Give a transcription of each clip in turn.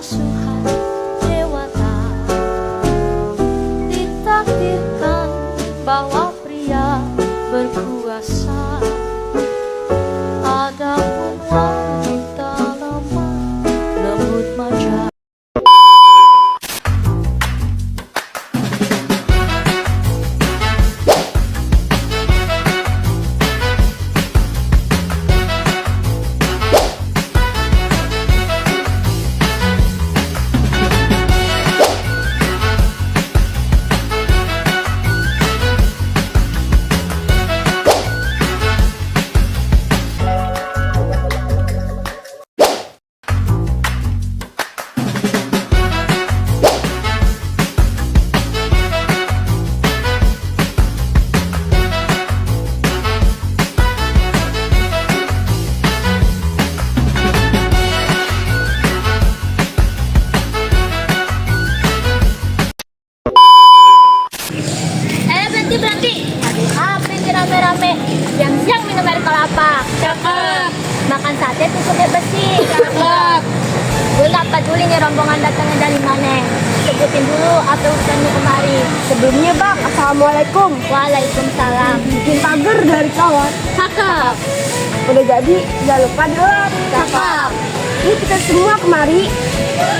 asuhan dewata. Ditakdirkan bahwa pria berkuasa, adapun wanita lemah lembut manja. Berhenti. Aduh, apa ini rame-rame? Siang-siang minum air kelapa. Cakep. Makan sate tutupnya besi. Cakep. Gue gak peduli nih rombongan datangnya dari mana. Sebutin dulu apa urusannya kemari. Sebelumnya bang, assalamualaikum. Waalaikumsalam. Bikin pagar dari kawan. Cakep. Udah jadi, jangan lupa dilap. Cakep. Ini kita semua kemari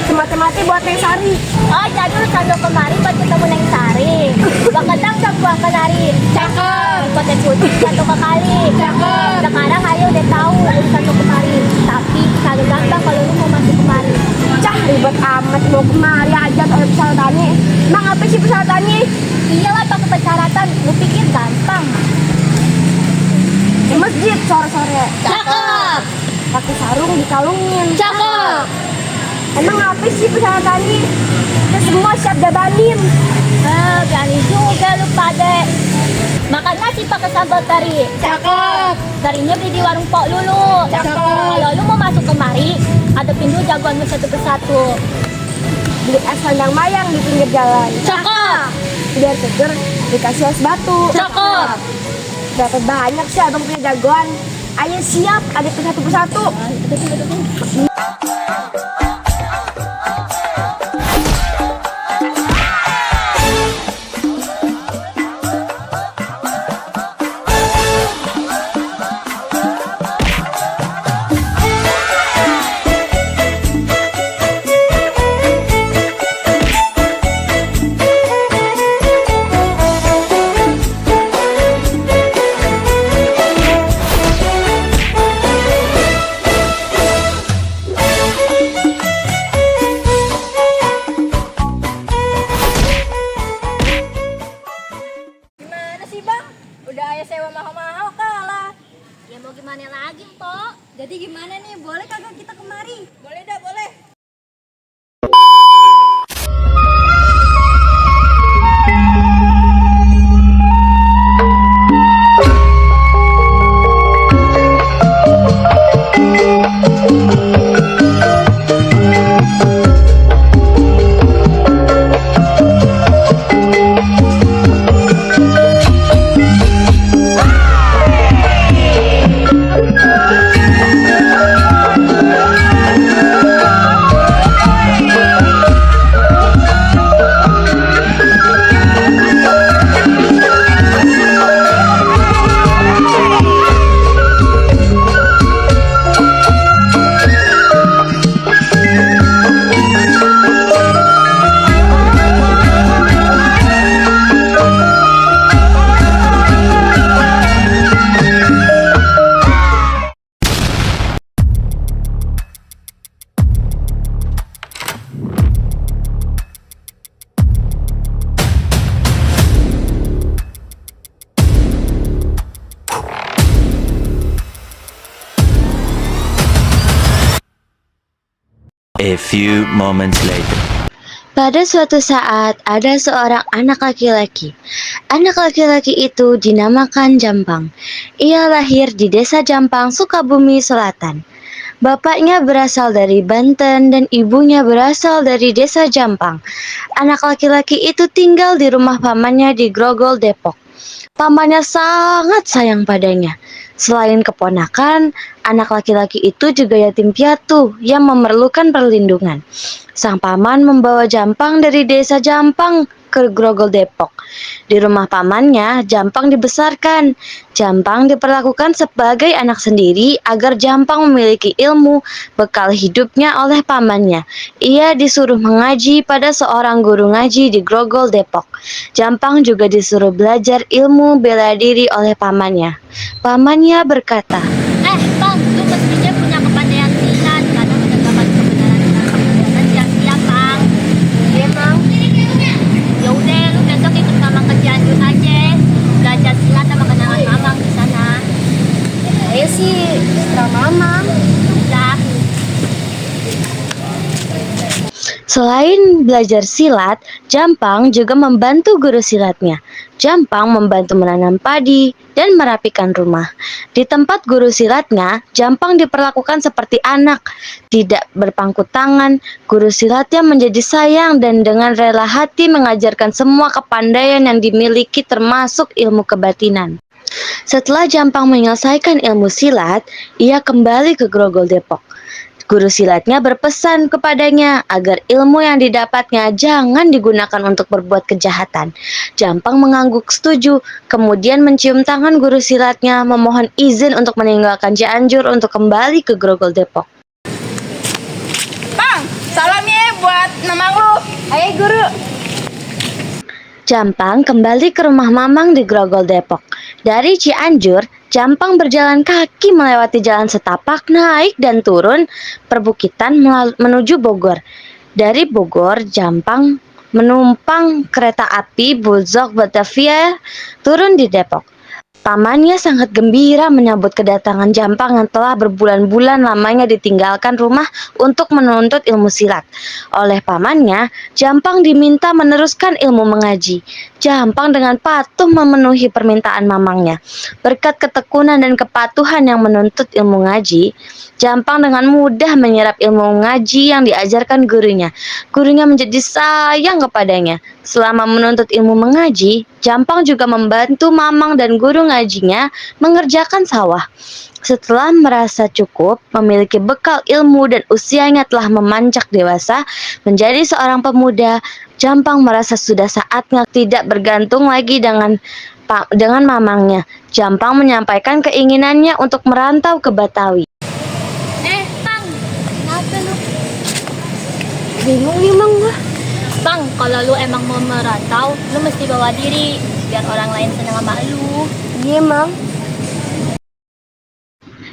semata-mata buat Neng Sari. Oh, jadi urusan lo kemari buat ketemu Neng Sari. Bakatang dan buah kenari. Cakep. Poten putih satu kali. Cakep. Sekarang Ayo udah tahu urusan lo kemari. Tapi kagak gampang kalau lo mau masuk kemari. Cah, ribet amat mau kemari aja oleh persyaratannya. Bang, apa sih persyaratannya? Iyalah pakai persyaratan. Lo pikir gampang? Di masjid sore-sore. Cakep. Pakai sarung dikalungin. Cakep. Emang apa sih persyaratannya? Kita semua siap jabanin. Berani juga lu pada. Makan nasi pakai sambal teri. Cakep. Tarinya beli di warung Pok Lulu. Cakep. Kalau lu mau masuk kemari, ada pintu jagoanmu satu persatu. Beli es selendang mayang di pinggir jalan. Cakep. Biar seger dikasih es batu. Cakep. Berapa banyak sih abang punya jagoan? Ayo siap, ada satu persatu. Gimana sih bang? Udah ayah sewa mahal-mahal kalah. Ya mau gimana lagi, Pok? Jadi gimana nih? Boleh kagak kita kemari? Boleh dah, boleh. A few moments later. Pada suatu saat, ada seorang anak laki-laki. Anak laki-laki itu dinamakan Jampang. Ia lahir di desa Jampang, Sukabumi Selatan. Bapaknya berasal dari Banten dan ibunya berasal dari desa Jampang. Anak laki-laki itu tinggal di rumah pamannya di Grogol, Depok. Pamannya sangat sayang padanya. Selain keponakan, anak laki-laki itu juga yatim piatu yang memerlukan perlindungan. Sang paman membawa Jampang dari desa Jampang ke Grogol Depok. Di rumah pamannya, Jampang dibesarkan. Jampang diperlakukan sebagai anak sendiri agar Jampang memiliki ilmu bekal hidupnya oleh pamannya. Ia disuruh mengaji pada seorang guru ngaji di Grogol Depok. Jampang juga disuruh belajar ilmu bela diri oleh pamannya. Pamannya berkata, Bang, lu mestinya punya kepandaian silat karena menegakkan kebenaran dengan kegiatan siap-siap, Bang. Iya, Bang. Ya udah, lu besok ikut Mamang ke Cianjur aja. Belajar silat sama kenalan Mamang di sana. Ayo sih, terserah Mamang. Udah. selain belajar silat, Jampang juga membantu guru silatnya. Jampang membantu menanam padi dan merapikan rumah. Di tempat guru silatnya, Jampang diperlakukan seperti anak, tidak berpangku tangan. Guru silatnya menjadi sayang dan dengan rela hati mengajarkan semua kepandaian yang dimiliki termasuk ilmu kebatinan. Setelah Jampang menyelesaikan ilmu silat, ia kembali ke Grogol Depok. Guru silatnya berpesan kepadanya agar ilmu yang didapatnya jangan digunakan untuk berbuat kejahatan. Jampang mengangguk setuju, kemudian mencium tangan guru silatnya memohon izin untuk meninggalkan Cianjur untuk kembali ke Grogol Depok. Bang, salam ya buat Mamang lu. Ayo guru. Jampang kembali ke rumah Mamang di Grogol Depok. Dari Cianjur, Jampang berjalan kaki melewati jalan setapak naik dan turun perbukitan menuju Bogor. Dari Bogor, Jampang menumpang kereta api Bulzok Batavia turun di Depok. Pamannya sangat gembira menyambut kedatangan Jampang yang telah berbulan-bulan lamanya ditinggalkan rumah untuk menuntut ilmu silat. Oleh pamannya, Jampang diminta meneruskan ilmu mengaji. Jampang dengan patuh memenuhi permintaan mamangnya. Berkat ketekunan dan kepatuhan yang menuntut ilmu ngaji, Jampang dengan mudah menyerap ilmu ngaji yang diajarkan gurunya. Gurunya menjadi sayang kepadanya. Selama menuntut ilmu mengaji, Jampang juga membantu mamang dan guru ngajinya mengerjakan sawah. Setelah merasa cukup, memiliki bekal ilmu dan usianya telah memanjak dewasa, menjadi seorang pemuda, Jampang merasa sudah saatnya tidak bergantung lagi dengan mamangnya. Jampang menyampaikan keinginannya untuk merantau ke Batawi. Bang, kenapa lu? Bingung nih Mang gua. Bang, kalau lu emang mau merantau, lu mesti bawa diri biar orang lain senang sama lu. Iya Mang.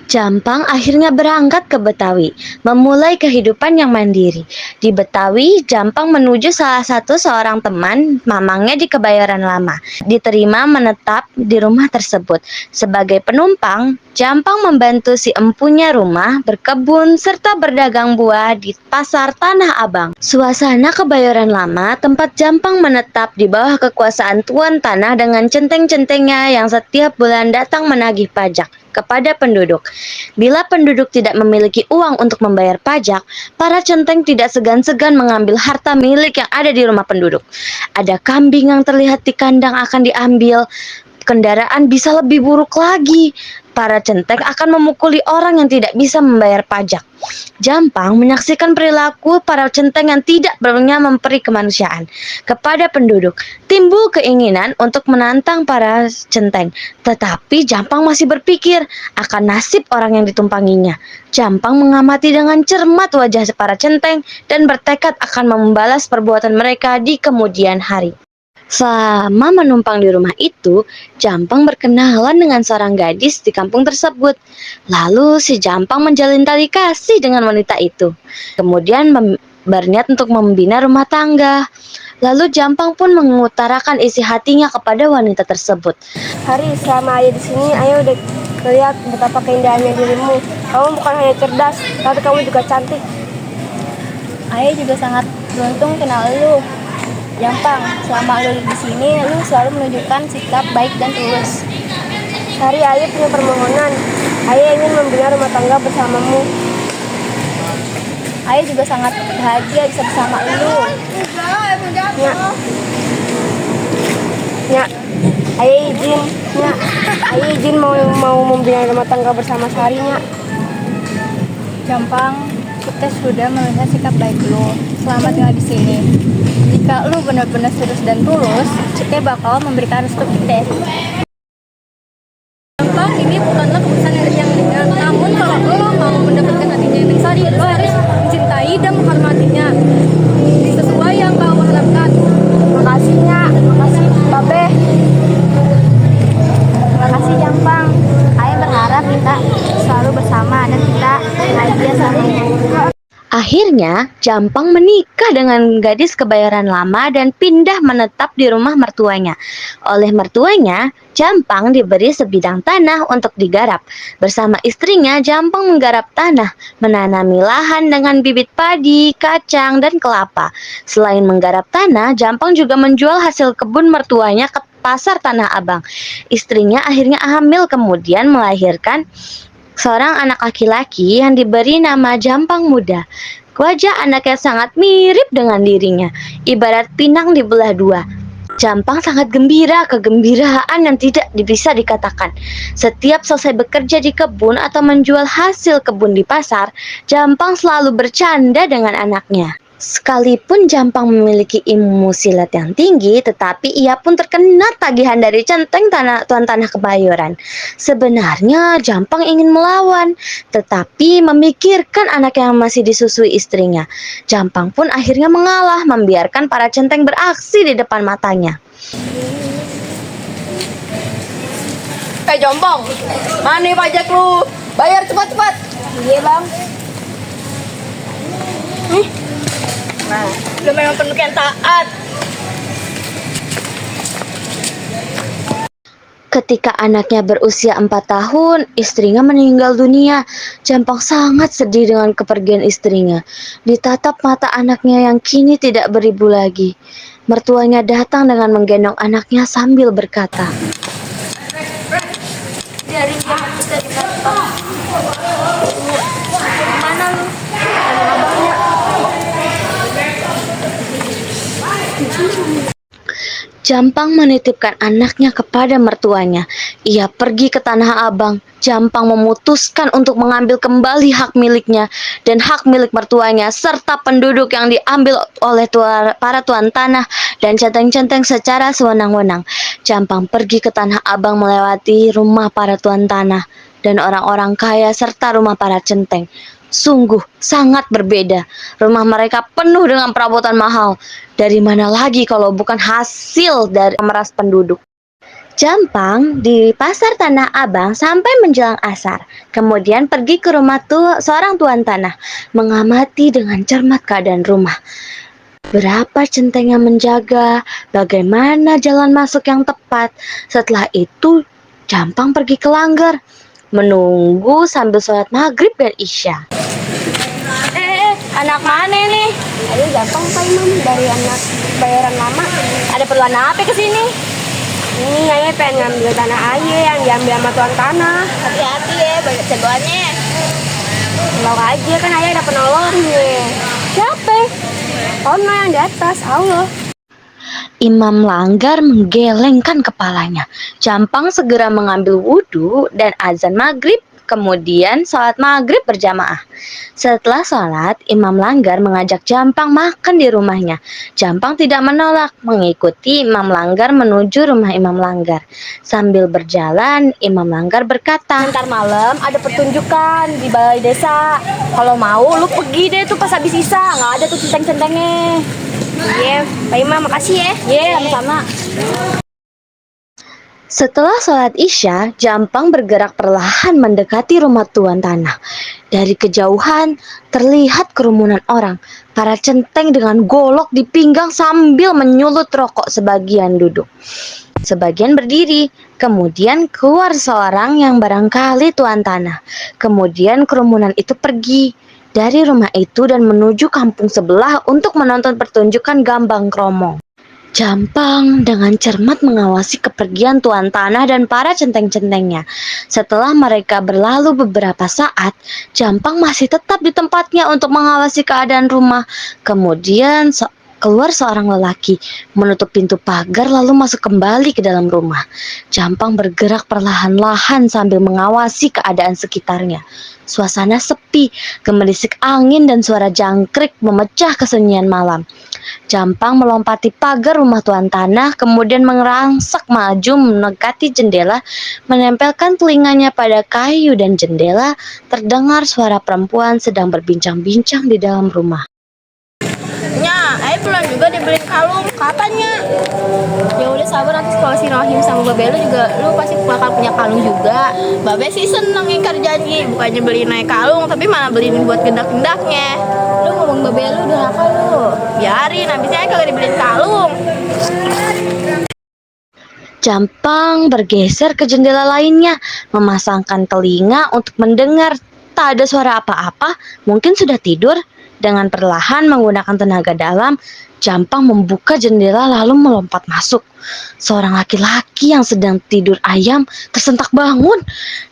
Jampang akhirnya berangkat ke Betawi, memulai kehidupan yang mandiri. Di Betawi, Jampang menuju salah satu seorang teman mamangnya di Kebayoran Lama. Diterima menetap di rumah tersebut. Sebagai penumpang, Jampang membantu si empunya rumah berkebun serta berdagang buah di pasar Tanah Abang. Suasana Kebayoran Lama, tempat Jampang menetap di bawah kekuasaan tuan tanah dengan centeng-centengnya yang setiap bulan datang menagih pajak kepada penduduk. Bila penduduk tidak memiliki uang untuk membayar pajak, para centeng tidak segan-segan mengambil harta milik yang ada di rumah penduduk. Ada kambing yang terlihat di kandang akan diambil, kendaraan bisa lebih buruk lagi. Para centeng akan memukuli orang yang tidak bisa membayar pajak. Jampang menyaksikan perilaku para centeng yang tidak punya memperi kemanusiaan kepada penduduk. Timbul keinginan untuk menantang para centeng, tetapi Jampang masih berpikir akan nasib orang yang ditumpanginya. Jampang mengamati dengan cermat wajah para centeng dan bertekad akan membalas perbuatan mereka di kemudian hari. Selama menumpang di rumah itu, Jampang berkenalan dengan seorang gadis di kampung tersebut. Lalu si Jampang menjalin tali kasih dengan wanita itu. Kemudian berniat untuk membina rumah tangga. Lalu Jampang pun mengutarakan isi hatinya kepada wanita tersebut. Hari selama ayah di sini, ayah udah lihat betapa keindahannya dirimu. Kamu bukan hanya cerdas, tapi kamu juga cantik. Ayah juga sangat beruntung kenal lu. Jampang, selama lu di sini, lu selalu menunjukkan sikap baik dan tulus. Hari ayah punya permohonan. Ayah ingin membina rumah tangga bersamamu. Ayah juga sangat bahagia bisa bersama lu. Ya, ayah izin. Ya, ayah izin mau membina rumah tangga bersama Sari, Nya. Jampang, kita sudah melihat sikap baik lu selama tinggal di sini. Jika lu benar-benar serius dan tulus, kita bakal memberikan restu kita. Gampang, ini bukanlah keputusan yang ringan. Namun kalau lo mau mendapatkan hatinya yang sari, lo harus mencintai dan menghormatinya sesuai yang kau harapkan. Makasihnya, makasih Babe. Makasih Jampang. Ayah berharap kita selalu bersama dan kita bahagia selamanya. Akhirnya, Jampang menikah dengan gadis kebayoran lama dan pindah menetap di rumah mertuanya. Oleh mertuanya, Jampang diberi sebidang tanah untuk digarap. Bersama istrinya, Jampang menggarap tanah, menanami lahan dengan bibit padi, kacang, dan kelapa. Selain menggarap tanah, Jampang juga menjual hasil kebun mertuanya ke pasar Tanah Abang. Istrinya akhirnya hamil kemudian melahirkan seorang anak laki-laki yang diberi nama Jampang Muda. Wajah anaknya sangat mirip dengan dirinya, ibarat pinang dibelah dua. Jampang sangat gembira, kegembiraan yang tidak bisa dikatakan. Setiap selesai bekerja di kebun atau menjual hasil kebun di pasar, Jampang selalu bercanda dengan anaknya. Sekalipun Jampang memiliki ilmu silat yang tinggi, tetapi ia pun terkena tagihan dari centeng tuan tanah Kebayoran. Sebenarnya Jampang ingin melawan, tetapi memikirkan anak yang masih disusui istrinya. Jampang pun akhirnya mengalah, membiarkan para centeng beraksi di depan matanya. Jampang, mana pajak lu? Bayar cepat-cepat. Iya Bang. Nah, lu memang penduduk yang taat. Ketika anaknya berusia 4 tahun, istrinya meninggal dunia. Jampang sangat sedih dengan kepergian istrinya. Ditatap mata anaknya yang kini tidak beribu lagi. Mertuanya datang dengan menggendong anaknya sambil berkata, Dari jam kita di kantor. Mana lu? Jampang menitipkan anaknya kepada mertuanya. Ia pergi ke Tanah Abang. Jampang memutuskan untuk mengambil kembali hak miliknya dan hak milik mertuanya serta penduduk yang diambil oleh para tuan tanah dan centeng-centeng secara sewenang-wenang. Jampang pergi ke Tanah Abang melewati rumah para tuan tanah dan orang-orang kaya serta rumah para centeng. Sungguh sangat berbeda. Rumah mereka penuh dengan perabotan mahal. Dari mana lagi kalau bukan hasil dari memeras penduduk. Jampang di pasar Tanah Abang sampai menjelang asar. Kemudian pergi ke rumah seorang tuan tanah, mengamati dengan cermat keadaan rumah. Berapa centeng yang menjaga, bagaimana jalan masuk yang tepat. Setelah itu, Jampang pergi ke langgar, menunggu sambil sholat maghrib dan isya. Anak mana nih? Ayo Jampang Pak Imam dari anak Kebayoran lama. Ada perluan apa ke sini? Ini ayah pengen ngambil tanah ayah yang diambil sama tuan tanah. Hati-hati ya, banyak jagoannya. Kalau aja kan ayah ada penolongnya. Siapa? Ono yang di atas, Allah. Imam Langgar menggelengkan kepalanya. Jampang segera mengambil wudhu dan azan maghrib. Kemudian sholat maghrib berjamaah. Setelah sholat, Imam Langgar mengajak Jampang makan di rumahnya. Jampang tidak menolak, mengikuti Imam Langgar menuju rumah Imam Langgar. Sambil berjalan, Imam Langgar berkata, Ntar malam ada pertunjukan di balai desa. Kalau mau lu pergi deh tuh pas habis sisa. Nggak ada tuh centeng-centengnya. Iya, Pak Imam makasih ya. Iya, sama-sama. Setelah sholat isya, Jampang bergerak perlahan mendekati rumah tuan tanah. Dari kejauhan, terlihat kerumunan orang. Para centeng dengan golok di pinggang sambil menyulut rokok, sebagian duduk. Sebagian berdiri, kemudian keluar seorang yang barangkali tuan tanah. Kemudian kerumunan itu pergi dari rumah itu dan menuju kampung sebelah untuk menonton pertunjukan gambang kromong. Jampang dengan cermat mengawasi kepergian tuan tanah dan para centeng-centengnya. Setelah mereka berlalu beberapa saat, Jampang masih tetap di tempatnya untuk mengawasi keadaan rumah. Kemudian Keluar seorang lelaki, menutup pintu pagar lalu masuk kembali ke dalam rumah. Jampang bergerak perlahan-lahan sambil mengawasi keadaan sekitarnya. Suasana sepi, gemerisik angin dan suara jangkrik memecah kesunyian malam. Jampang melompati pagar rumah tuan tanah, kemudian merangsak maju mendekati jendela, menempelkan telinganya pada kayu dan jendela. Terdengar suara perempuan sedang berbincang-bincang di dalam rumah. Nya, ayo pulang juga dibeliin kalung. Kapannya? Ya udah sabar, nanti kalau si Rahim sama Babe lu juga lu pasti bakal punya kalung juga. Babe sih seneng ingkar janji, bukannya beliin naik kalung tapi malah beliin buat gendak-gendaknya. Lu ngomong Babe lu udah apa lu? Biarin, habisnya kagak dibeliin kalung. Jampang bergeser ke jendela lainnya, memasangkan telinga untuk mendengar. Tak ada suara apa-apa, mungkin sudah tidur. Dengan perlahan menggunakan tenaga dalam, Jampang membuka jendela lalu melompat masuk. Seorang laki-laki yang sedang tidur ayam tersentak bangun.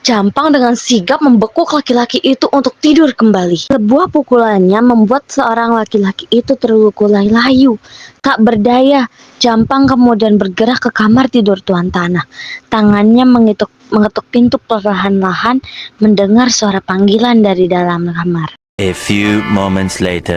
Jampang dengan sigap membekuk laki-laki itu untuk tidur kembali. Sebuah pukulannya membuat seorang laki-laki itu terluka layu. Tak berdaya, Jampang kemudian bergerak ke kamar tidur tuan tanah. Tangannya mengetuk pintu perlahan-lahan, mendengar suara panggilan dari dalam kamar. A few moments later.